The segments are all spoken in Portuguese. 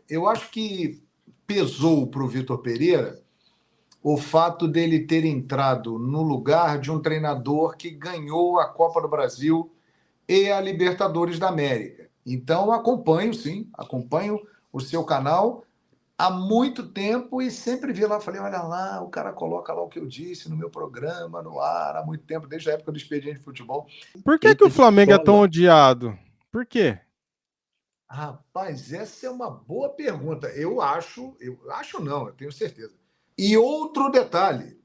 Eu acho que pesou para o Vitor Pereira o fato dele ter entrado no lugar de um treinador que ganhou a Copa do Brasil e a Libertadores da América. Então, acompanho, sim, acompanho o seu canal há muito tempo e sempre vi lá, falei, olha lá, o cara coloca lá o que eu disse no meu programa, no ar, há muito tempo, desde a época do Expediente de Futebol. Por que o Flamengo é tão odiado? Por quê? Rapaz, essa é uma boa pergunta. Eu acho não, eu tenho certeza. E outro detalhe,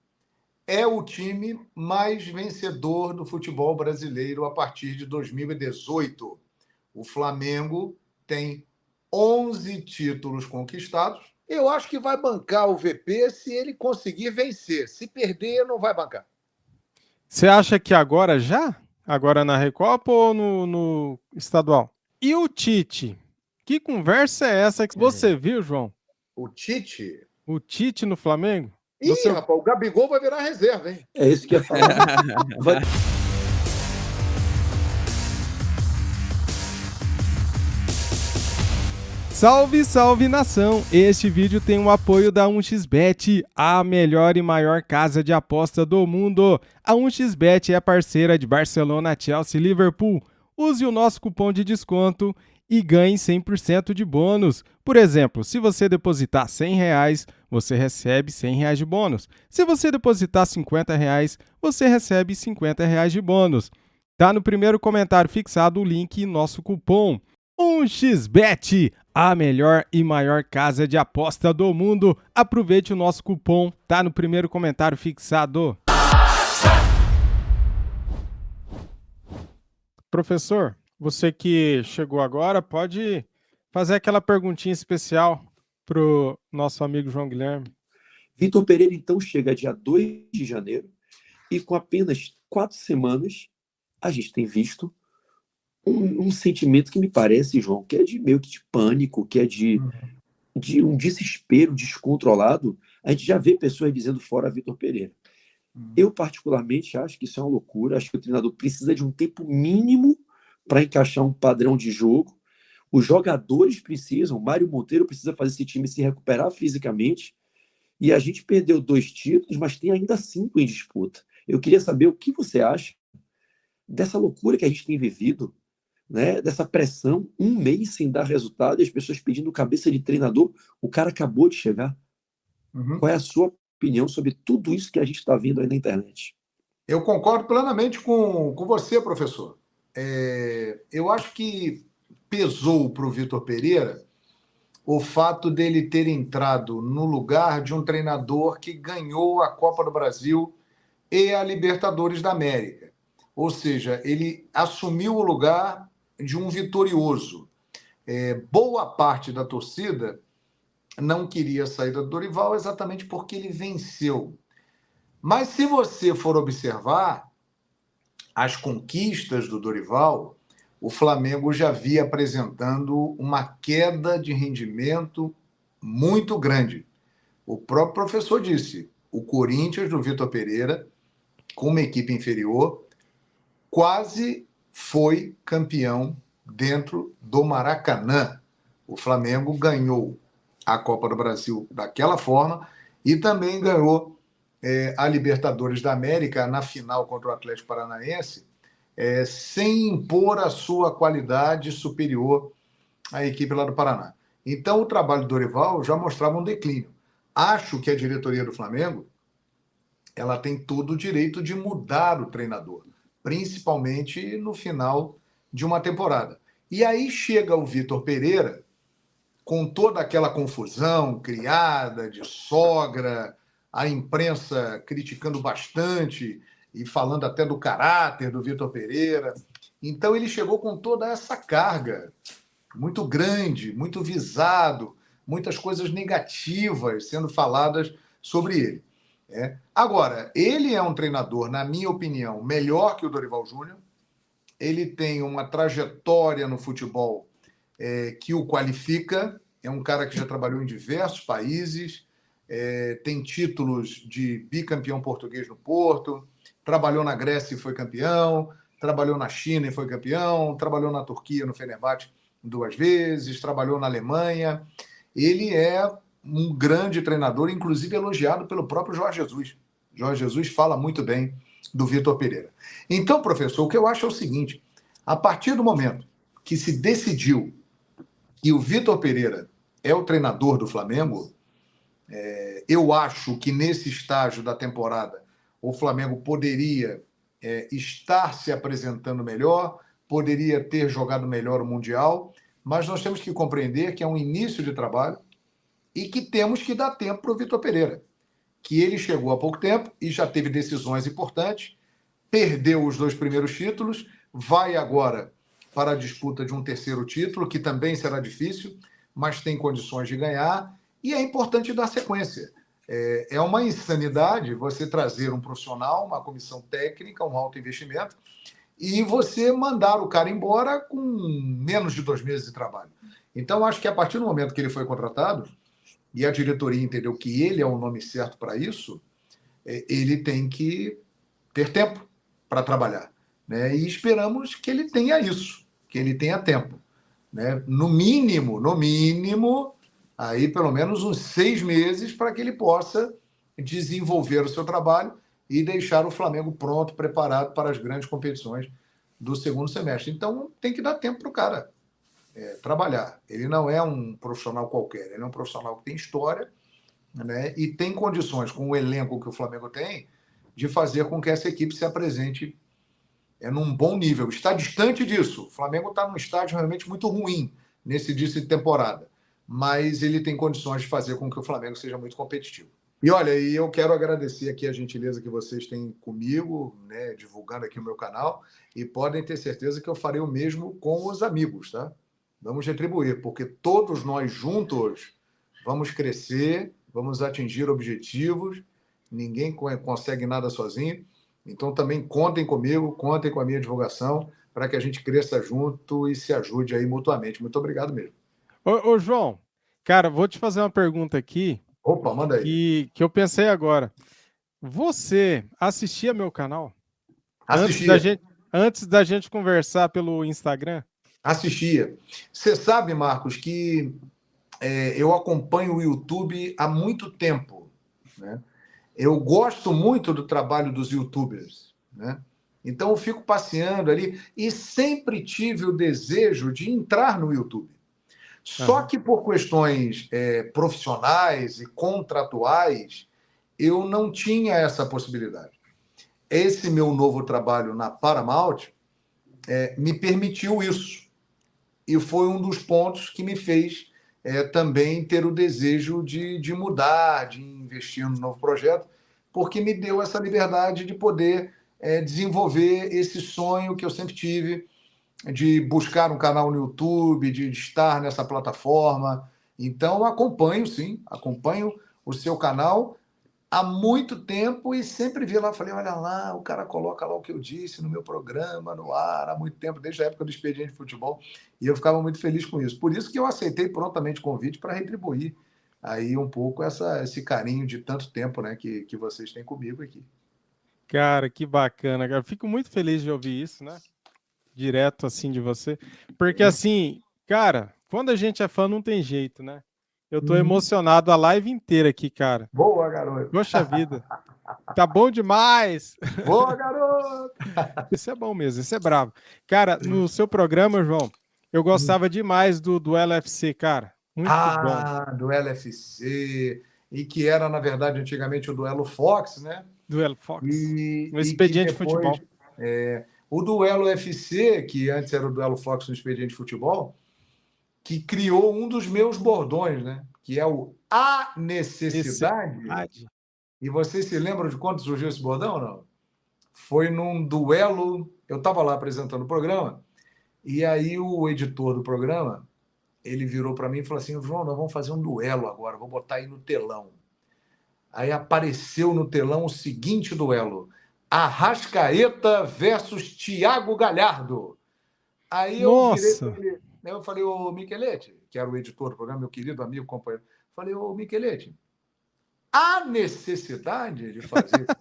é o time mais vencedor do futebol brasileiro a partir de 2018. O Flamengo tem 11 títulos conquistados. Eu acho que vai bancar o VP se ele conseguir vencer. Se perder, não vai bancar. Você acha que agora já? Agora na Recopa ou no estadual? E o Tite? Que conversa é essa que você viu, João? O Tite? O Tite no Flamengo? Ih, rapaz, o Gabigol vai virar reserva, hein? É isso que eu ia falar. Salve, salve nação! Este vídeo tem o apoio da 1xBet, a melhor e maior casa de aposta do mundo. A 1xBet é parceira de Barcelona, Chelsea e Liverpool. Use o nosso cupom de desconto e ganhe 100% de bônus. Por exemplo, se você depositar R$100, você recebe R$100 de bônus. Se você depositar R$50, você recebe R$50 de bônus. Tá no primeiro comentário fixado o link e nosso cupom. 1xBet, a melhor e maior casa de aposta do mundo. Aproveite o nosso cupom, tá no primeiro comentário fixado. Professor, você que chegou agora, pode fazer aquela perguntinha especial pro nosso amigo João Guilherme. Vitor Pereira, então, chega dia 2 de janeiro e com apenas 4 semanas a gente tem visto um sentimento que me parece, João, que é de meio que de pânico, que é de um desespero descontrolado. A gente já vê pessoas dizendo fora Vitor Pereira. Eu, particularmente, acho que isso é uma loucura. Acho que o treinador precisa de um tempo mínimo para encaixar um padrão de jogo. Os jogadores precisam, o Mário Monteiro precisa fazer esse time se recuperar fisicamente. E a gente perdeu 2 títulos, mas tem ainda 5 em disputa. Eu queria saber o que você acha dessa loucura que a gente tem vivido, né? Dessa pressão, 1 mês sem dar resultado e as pessoas pedindo cabeça de treinador. O cara acabou de chegar. Qual é a sua opinião sobre tudo isso que a gente está vendo aí na internet? Eu concordo plenamente com você, professor. Eu acho que pesou para o Vitor Pereira o fato dele ter entrado no lugar de um treinador que ganhou a Copa do Brasil e a Libertadores da América. Ou seja, ele assumiu o lugar de um vitorioso. Boa parte da torcida não queria a saída do Dorival exatamente porque ele venceu. Mas se você for observar as conquistas do Dorival, o Flamengo já via apresentando uma queda de rendimento muito grande. O próprio professor disse, o Corinthians do Vitor Pereira, com uma equipe inferior, quase foi campeão dentro do Maracanã. O Flamengo ganhou a Copa do Brasil daquela forma e também ganhou a Libertadores da América na final contra o Atlético Paranaense, sem impor a sua qualidade superior à equipe lá do Paraná. Então, o trabalho do Dorival já mostrava um declínio. Acho que a diretoria do Flamengo ela tem todo o direito de mudar o treinador, principalmente no final de uma temporada. E aí chega o Vitor Pereira, com toda aquela confusão criada de sogra, a imprensa criticando bastante e falando até do caráter do Vitor Pereira. Então ele chegou com toda essa carga muito grande, muito visado, muitas coisas negativas sendo faladas sobre ele. Agora, ele é um treinador, na minha opinião, melhor que o Dorival Júnior. Ele tem uma trajetória no futebol que o qualifica. É um cara que já trabalhou em diversos países, tem títulos de bicampeão português no Porto, trabalhou na Grécia e foi campeão, trabalhou na China e foi campeão, trabalhou na Turquia, no Fenerbahçe 2 vezes, trabalhou na Alemanha. ele é um grande treinador, inclusive elogiado pelo próprio Jorge Jesus. Jorge Jesus fala muito bem do Vitor Pereira. Então, professor, o que eu acho é o seguinte: a partir do momento que se decidiu que o Vitor Pereira é o treinador do Flamengo, eu acho que nesse estágio da temporada o Flamengo poderia estar se apresentando melhor, poderia ter jogado melhor o Mundial, mas nós temos que compreender que é um início de trabalho e que temos que dar tempo para o Vitor Pereira, que ele chegou há pouco tempo e já teve decisões importantes, perdeu os 2 primeiros títulos, vai agora para a disputa de um terceiro título, que também será difícil, mas tem condições de ganhar, e é importante dar sequência. É uma insanidade você trazer um profissional, uma comissão técnica, um alto investimento, e você mandar o cara embora com menos de 2 meses de trabalho. Então, acho que a partir do momento que ele foi contratado, e a diretoria entendeu que ele é o nome certo para isso, ele tem que ter tempo para trabalhar, né? E esperamos que ele tenha isso, que ele tenha tempo, né? No mínimo, aí pelo menos uns 6 meses para que ele possa desenvolver o seu trabalho e deixar o Flamengo pronto, preparado para as grandes competições do segundo semestre. Então tem que dar tempo para o cara trabalhar. Ele não é um profissional qualquer, ele é um profissional que tem história, né? E tem condições, com o elenco que o Flamengo tem, de fazer com que essa equipe se apresente num bom nível. Está distante disso. O Flamengo está num estágio realmente muito ruim nesse início de temporada, mas ele tem condições de fazer com que o Flamengo seja muito competitivo. E olha, e eu quero agradecer aqui a gentileza que vocês têm comigo, né, divulgando aqui o meu canal, e podem ter certeza que eu farei o mesmo com os amigos, tá? Vamos retribuir, porque todos nós juntos vamos crescer, vamos atingir objetivos, ninguém consegue nada sozinho. Então também contem comigo, contem com a minha divulgação, para que a gente cresça junto e se ajude aí mutuamente. Muito obrigado mesmo. Ô, João, cara, vou te fazer uma pergunta aqui. Opa, manda aí. Que eu pensei agora. Você assistia meu canal? Assistia. Antes da gente conversar pelo Instagram? Assistia. Você sabe, Marcos, que eu acompanho o YouTube há muito tempo, né? Eu gosto muito do trabalho dos YouTubers, né? Então eu fico passeando ali e sempre tive o desejo de entrar no YouTube. Só que por questões profissionais e contratuais, eu não tinha essa possibilidade. Esse meu novo trabalho na Paramount me permitiu isso. E foi um dos pontos que me fez também ter o desejo de mudar, de investir no novo projeto, porque me deu essa liberdade de poder desenvolver esse sonho que eu sempre tive, de buscar um canal no YouTube, de estar nessa plataforma. Então, acompanho, sim, acompanho o seu canal há muito tempo e sempre vi lá, falei, olha lá, o cara coloca lá o que eu disse no meu programa, no ar, há muito tempo, desde a época do Expediente de Futebol, e eu ficava muito feliz com isso. Por isso que eu aceitei prontamente o convite para retribuir aí um pouco esse carinho de tanto tempo, né, que vocês têm comigo aqui. Cara, que bacana, cara. Fico muito feliz de ouvir isso, né? Direto assim de você. Porque assim, cara, quando a gente é fã, não tem jeito, né? Eu tô emocionado a live inteira aqui, cara. Boa, garoto. Poxa vida. Tá bom demais. Boa, garoto. Isso é bom mesmo, isso é bravo. Cara, no seu programa, João, eu gostava demais do Duelo FC, cara. Muito bom. Duelo FC. E que era, na verdade, antigamente o Duelo Fox, né? Duelo Fox. E Expediente que depois, Futebol. O Duelo FC, que antes era o Duelo Fox no Expediente Futebol, que criou um dos meus bordões, né? Que é o A Necessidade. E vocês se lembram de quando surgiu esse bordão ou não? Foi num duelo. Eu estava lá apresentando o programa, e aí o editor do programa ele virou para mim e falou assim: João, nós vamos fazer um duelo agora, vou botar aí no telão. Aí apareceu no telão o seguinte duelo: Arrascaeta versus Thiago Galhardo. Aí eu virei para ele, eu falei, ô Michelete, que era o editor do programa, meu querido amigo, companheiro, falei, ô Michelete, há necessidade de fazer isso?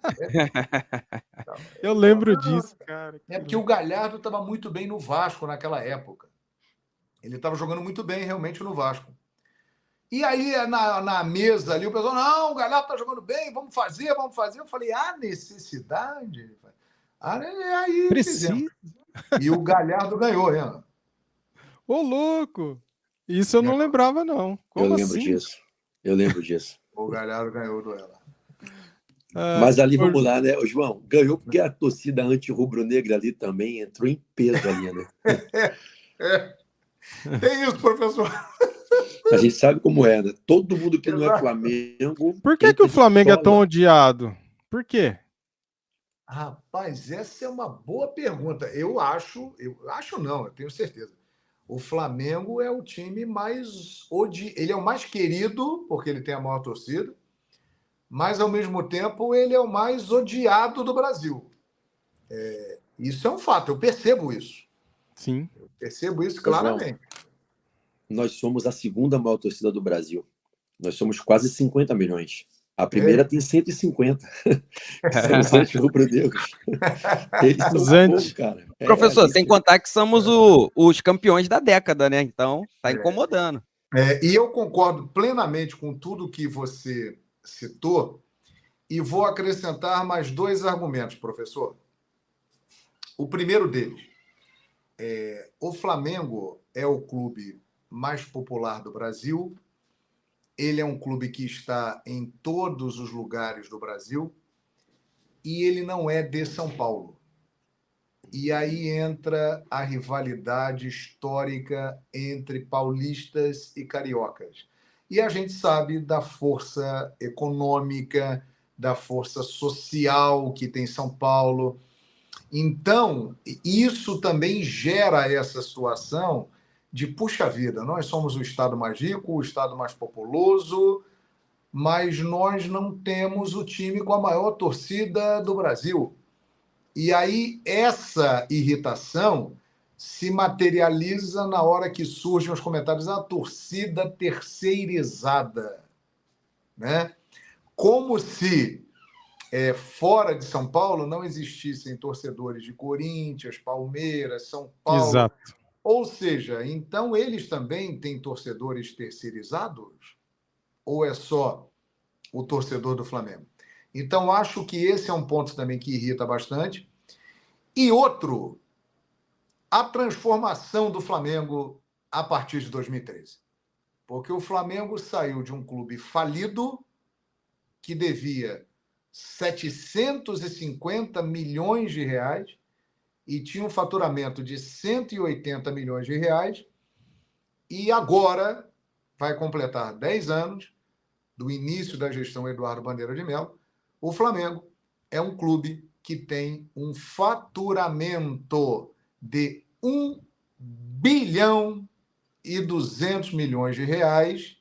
Eu lembro disso, cara. Porque o Galhardo estava muito bem no Vasco naquela época. Ele estava jogando muito bem realmente no Vasco. E aí, na mesa ali, o pessoal, não, o Galhardo tá jogando bem, vamos fazer, vamos fazer. Eu falei, há necessidade? Aí fizemos. Precisa. E o Galhardo ganhou, né? Ô, louco! Isso eu não lembrava, não. Eu Como lembro assim? disso. Eu lembro disso. O Galhardo ganhou o duelo. Mas ali, vamos lá, né, João? Ganhou porque a torcida anti-rubro-negra ali também entrou em peso ali, né? Tem isso, professor. A gente sabe como é, né? Todo mundo que não é Exato. Flamengo... Por que o entra de Flamengo é tão sola. odiado? Por quê? Rapaz, essa é uma boa pergunta. Eu acho não, eu tenho certeza. O Flamengo é o time mais ele é o mais querido, porque ele tem a maior torcida, mas ao mesmo tempo ele é o mais odiado do Brasil. Isso é um fato, eu percebo isso. Sim. Percebo isso Ô, João, claramente. nós somos a segunda maior torcida do Brasil. Nós somos quase 50 milhões. A primeira tem 150. São os anti-rubro-negros. Eles são Os o anti. povo, cara. Professor, a sem gente... contar que somos os campeões da década, né? Então, tá incomodando. E eu concordo plenamente com tudo que você citou e vou acrescentar mais 2 argumentos, professor. O primeiro deles, o Flamengo é o clube mais popular do Brasil, ele é um clube que está em todos os lugares do Brasil e ele não é de São Paulo. E aí entra a rivalidade histórica entre paulistas e cariocas. E a gente sabe da força econômica, da força social que tem São Paulo. Então, isso também gera essa situação de, puxa vida, nós somos o estado mais rico, o estado mais populoso, mas nós não temos o time com a maior torcida do Brasil. E aí essa irritação se materializa na hora que surgem os comentários, a torcida terceirizada, né? Como se fora de São Paulo não existissem torcedores de Corinthians, Palmeiras, São Paulo. Exato. Ou seja, então eles também têm torcedores terceirizados? Ou é só o torcedor do Flamengo? Então, acho que esse é um ponto também que irrita bastante. E outro, a transformação do Flamengo a partir de 2013. Porque o Flamengo saiu de um clube falido, que devia 750 milhões de reais e tinha um faturamento de 180 milhões de reais, e agora vai completar 10 anos do início da gestão Eduardo Bandeira de Mello. O Flamengo é um clube que tem um faturamento de 1 bilhão e 200 milhões de reais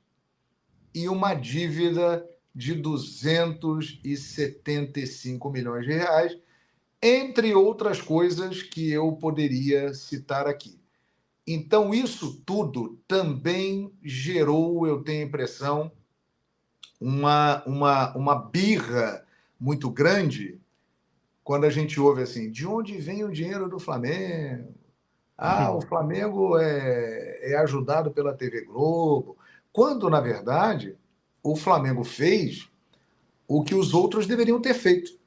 e uma dívida de 275 milhões de reais, entre outras coisas que eu poderia citar aqui. Então, isso tudo também gerou, eu tenho a impressão, uma birra muito grande quando a gente ouve assim, de onde vem o dinheiro do Flamengo? O Flamengo é ajudado pela TV Globo. Quando, na verdade, o Flamengo fez o que os outros deveriam ter feito.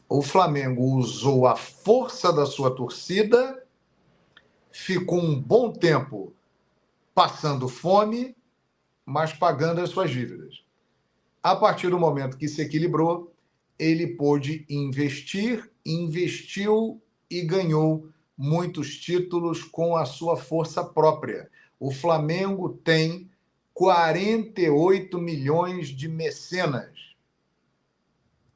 O Flamengo usou a força da sua torcida, ficou um bom tempo passando fome, mas pagando as suas dívidas. A partir do momento que se equilibrou, ele pôde investir, investiu e ganhou muitos títulos com a sua força própria. O Flamengo tem 48 milhões de mecenas.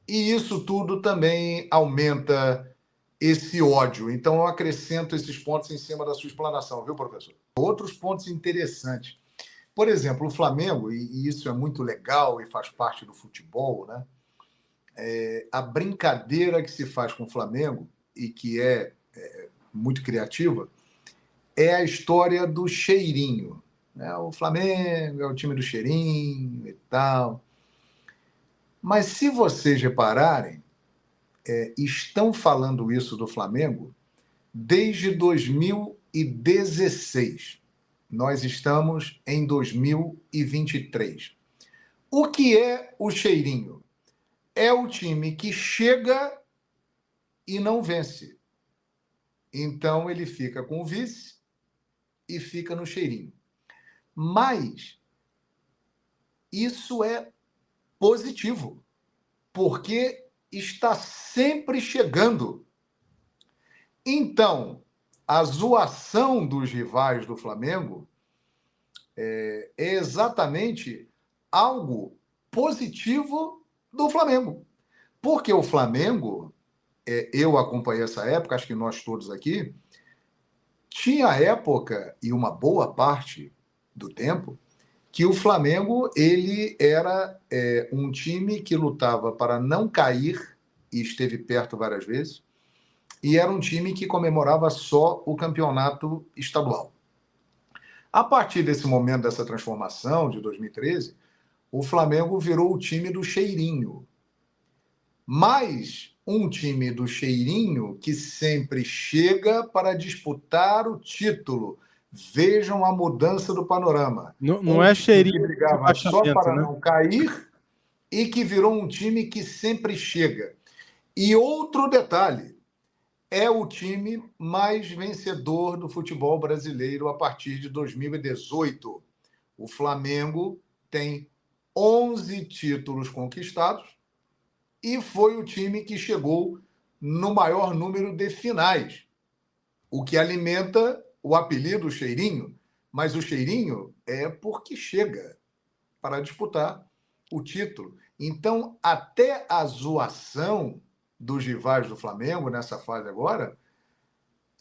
E isso tudo também aumenta esse ódio. Então, eu acrescento esses pontos em cima da sua explanação, viu, professor? Outros pontos interessantes. Por exemplo, o Flamengo, e isso é muito legal e faz parte do futebol, né? A brincadeira que se faz com o Flamengo, e que é muito criativa, é a história do cheirinho. Né? O Flamengo é o time do cheirinho e tal. Mas se vocês repararem, estão falando isso do Flamengo desde 2016. Nós estamos em 2023. O que é o cheirinho? É o time que chega e não vence. Então ele fica com o vice e fica no cheirinho. Mas isso é positivo, porque está sempre chegando. Então, a zoação dos rivais do Flamengo é exatamente algo positivo do Flamengo. Porque o Flamengo, eu acompanhei essa época, acho que nós todos aqui, tinha época, e uma boa parte do tempo, que o Flamengo ele era um time que lutava para não cair, e esteve perto várias vezes, e era um time que comemorava só o campeonato estadual. A partir desse momento, dessa transformação de 2013, o Flamengo virou o time do cheirinho. Mas um time do cheirinho que sempre chega para disputar o título. Vejam a mudança do panorama. Não é cheirinho que brigava só para não cair e que virou um time que sempre chega. E outro detalhe, é o time mais vencedor do futebol brasileiro a partir de 2018. O Flamengo tem 11 títulos conquistados e foi o time que chegou no maior número de finais, o que alimenta o apelido cheirinho, mas o cheirinho é porque chega para disputar o título. Então, até a zoação dos rivais do Flamengo nessa fase agora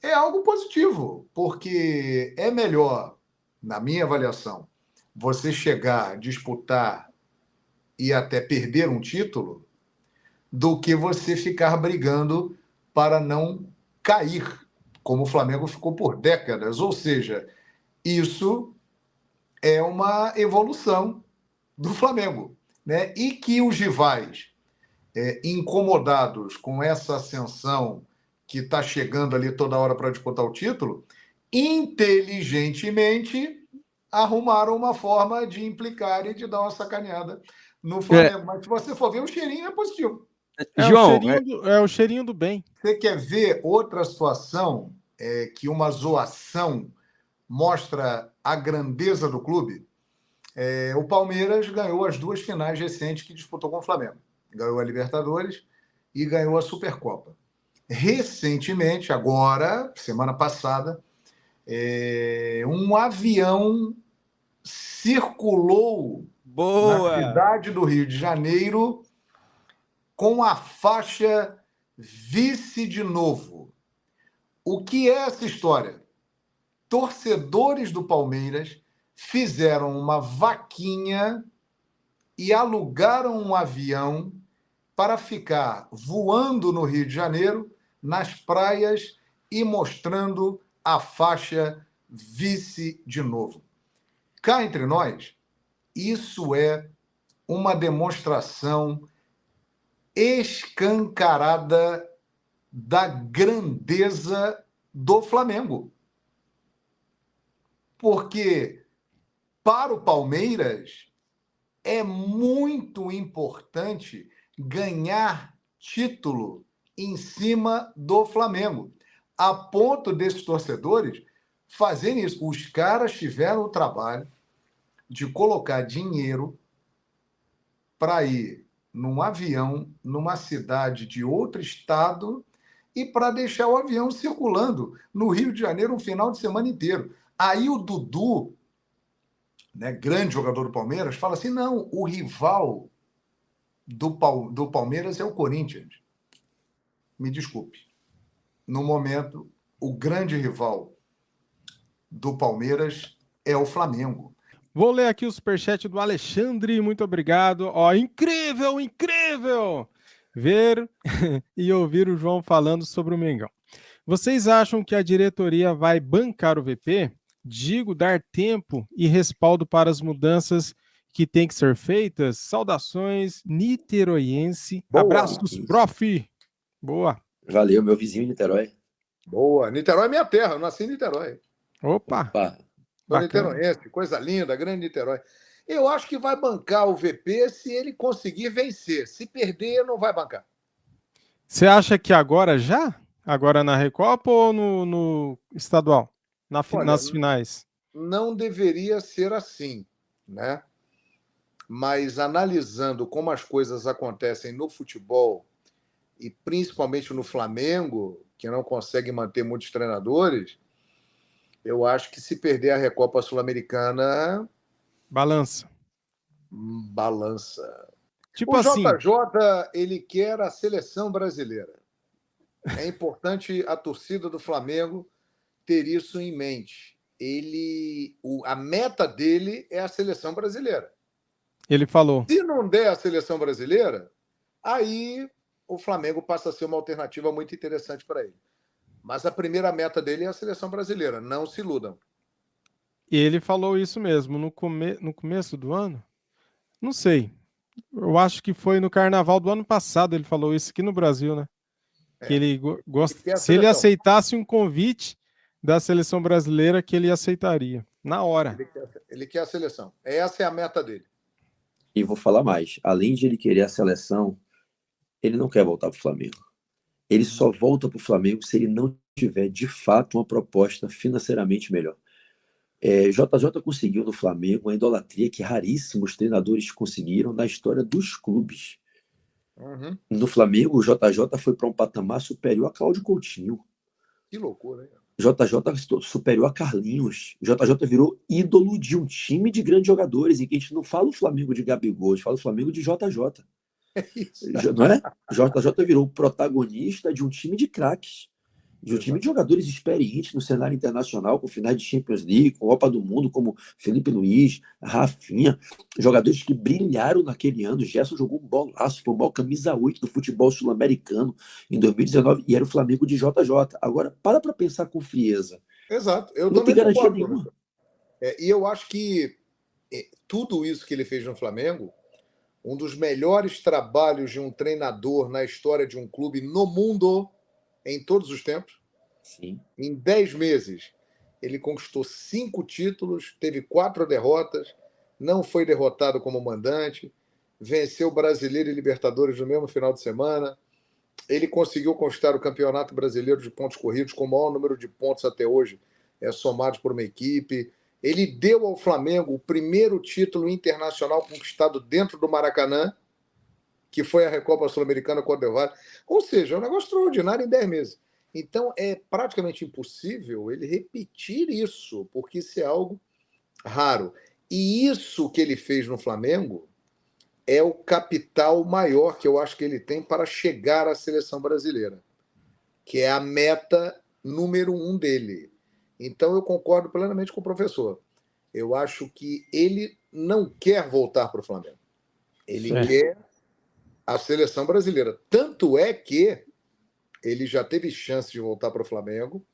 é algo positivo, porque é melhor, na minha avaliação, você chegar, disputar e até perder um título do que você ficar brigando para não cair, como o Flamengo ficou por décadas. Ou seja, isso é uma evolução do Flamengo, né? E que os rivais, incomodados com essa ascensão que está chegando ali toda hora para disputar o título, inteligentemente arrumaram uma forma de implicar e de dar uma sacaneada no Flamengo. Mas se você for ver, o cheirinho é positivo. João, é o cheirinho do bem. Você quer ver outra situação que uma zoação mostra a grandeza do clube? O Palmeiras ganhou as 2 finais recentes que disputou com o Flamengo. Ganhou a Libertadores e ganhou a Supercopa. Recentemente, agora, semana passada, um avião circulou na cidade do Rio de Janeiro com a faixa vice de novo. O que é essa história? Torcedores do Palmeiras fizeram uma vaquinha e alugaram um avião para ficar voando no Rio de Janeiro, nas praias e mostrando a faixa vice de novo. Cá entre nós, isso é uma demonstração escancarada da grandeza do Flamengo. Porque para o Palmeiras é muito importante ganhar título em cima do Flamengo, a ponto desses torcedores fazerem isso. Os caras tiveram o trabalho de colocar dinheiro para ir num avião, numa cidade de outro estado, e para deixar o avião circulando no Rio de Janeiro um final de semana inteiro. Aí o Dudu, né, grande jogador do Palmeiras, fala assim, não, o rival do Palmeiras é o Corinthians. Me desculpe. No momento, o grande rival do Palmeiras é o Flamengo. Vou ler aqui o superchat do Alexandre, muito obrigado. Ó, incrível, incrível ver e ouvir o João falando sobre o Mengão. Vocês acham que a diretoria vai bancar o VP? Digo, dar tempo e respaldo para as mudanças que têm que ser feitas? Saudações, niteroiense. Boa. Abraços, prof. Boa. Valeu, meu vizinho Niterói. Boa. Niterói é minha terra, eu nasci em Niterói. Opa. Sou Bacana. niteroense, coisa linda, grande Niterói. Eu acho que vai bancar o VP se ele conseguir vencer. Se perder, não vai bancar. Você acha que agora já? Agora na Recopa ou no estadual? Olha, Nas finais? não deveria ser assim, né? Mas analisando como as coisas acontecem no futebol e principalmente no Flamengo, que não consegue manter muitos treinadores, eu acho que se perder a Recopa Sul-Americana, Balança. balança. Tipo O assim, JJ, ele quer a seleção brasileira. É importante a torcida do Flamengo ter isso em mente. A meta dele é a seleção brasileira. ele falou. Se não der a seleção brasileira, aí o Flamengo passa a ser uma alternativa muito interessante para ele. Mas a primeira meta dele é a seleção brasileira. Não se iludam. E ele falou isso mesmo no começo do ano? Não sei. Eu acho que foi no carnaval do ano passado ele falou isso aqui no Brasil, né? Que É. ele Ele quer a se ele seleção. aceitasse um convite da seleção brasileira, que ele aceitaria. Na hora. Ele quer a seleção. Essa é a meta dele. E vou falar mais. Além de ele querer a seleção, ele não quer voltar para o Flamengo. Ele só volta para o Flamengo se ele não tiver, de fato, uma proposta financeiramente melhor. JJ conseguiu no Flamengo uma idolatria que raríssimos treinadores conseguiram na história dos clubes. Uhum. No Flamengo, o JJ foi para um patamar superior a Cláudio Coutinho. Que loucura, hein? JJ superior a Carlinhos. JJ virou ídolo de um time de grandes jogadores, em que a gente não fala o Flamengo de Gabigol, a gente fala o Flamengo de JJ. É isso. Não é? JJ virou protagonista de um time de craques, de um time de jogadores experientes no cenário internacional, com finais de Champions League, com Copa do Mundo, como Felipe Luiz, Rafinha, jogadores que brilharam naquele ano. Gerson jogou um bolaço, foi o maior camisa 8 do futebol sul-americano em 2019, e era o Flamengo de JJ. Agora, para pensar com frieza. Exato. Eu Não tem também garantia concordo. nenhuma. E eu acho que tudo isso que ele fez no Flamengo, um dos melhores trabalhos de um treinador na história de um clube no mundo, em todos os tempos. Sim. Em 10 meses, ele conquistou 5 títulos, teve 4 derrotas, não foi derrotado como mandante, venceu Brasileiro e Libertadores no mesmo final de semana. Ele conseguiu conquistar o Campeonato Brasileiro de Pontos Corridos com o maior número de pontos até hoje, somados por uma equipe. Ele deu ao Flamengo o primeiro título internacional conquistado dentro do Maracanã, que foi a Recopa Sul-Americana com o Del Valle. Ou seja, é um negócio extraordinário em 10 meses. Então, é praticamente impossível ele repetir isso, porque isso é algo raro. E isso que ele fez no Flamengo é o capital maior que eu acho que ele tem para chegar à seleção brasileira, que é a meta número 1 dele. Então, eu concordo plenamente com o professor. Eu acho que ele não quer voltar para o Flamengo. Ele quer a seleção brasileira. Tanto é que ele já teve chance de voltar para o Flamengo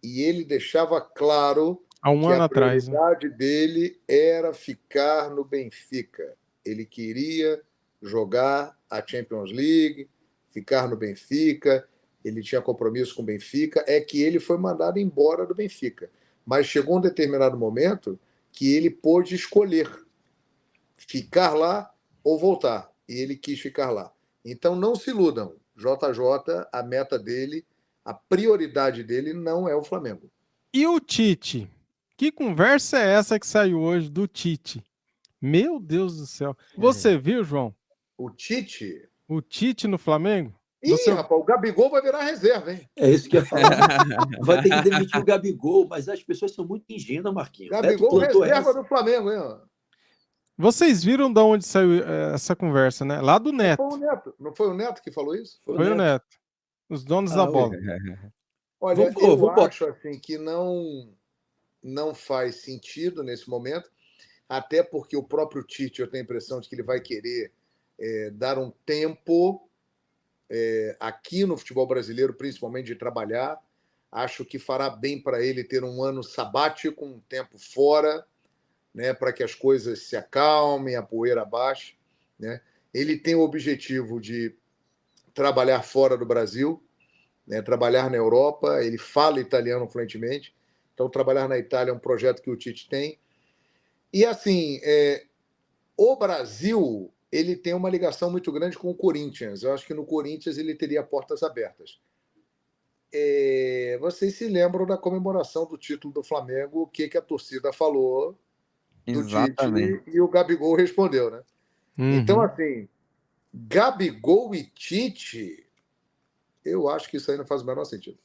e ele deixava claro Há um que ano a atrás, né? prioridade dele era ficar no Benfica. Ele queria jogar a Champions League, ficar no Benfica, ele tinha compromisso com o Benfica, é que ele foi mandado embora do Benfica. Mas chegou um determinado momento que ele pôde escolher ficar lá ou voltar. E ele quis ficar lá. Então não se iludam. JJ, a meta dele, a prioridade dele não é o Flamengo. E o Tite? Que conversa é essa que saiu hoje do Tite? Meu Deus do céu. Você viu, João? O Tite? O Tite no Flamengo? Ih, rapaz, o Gabigol vai virar reserva, hein? É isso que eu ia falar. Vai ter que demitir o Gabigol, mas as pessoas são muito ingênuas, Marquinhos. Gabigol reserva do Flamengo, hein? Vocês viram de onde saiu essa conversa, né? Lá do Neto. Foi o Neto. Não foi o Neto que falou isso? Foi o Neto. Os donos da bola. Olha, eu acho assim que não faz sentido nesse momento, até porque o próprio Tite, eu tenho a impressão de que ele vai querer dar um tempo aqui no futebol brasileiro, principalmente de trabalhar. Acho que fará bem para ele ter um ano sabático, um tempo fora, né, para que as coisas se acalmem, a poeira baixe, né? Ele tem o objetivo de trabalhar fora do Brasil, né, trabalhar na Europa. Ele fala italiano fluentemente, Então, trabalhar na Itália é um projeto que o Tite tem. E, assim, o Brasil ele tem uma ligação muito grande com o Corinthians. Eu acho que no Corinthians ele teria portas abertas. Vocês se lembram da comemoração do título do Flamengo, o que a torcida falou do Exatamente. Tite e o Gabigol respondeu, né? Então, assim, Gabigol e Tite, eu acho que isso aí não faz o menor sentido.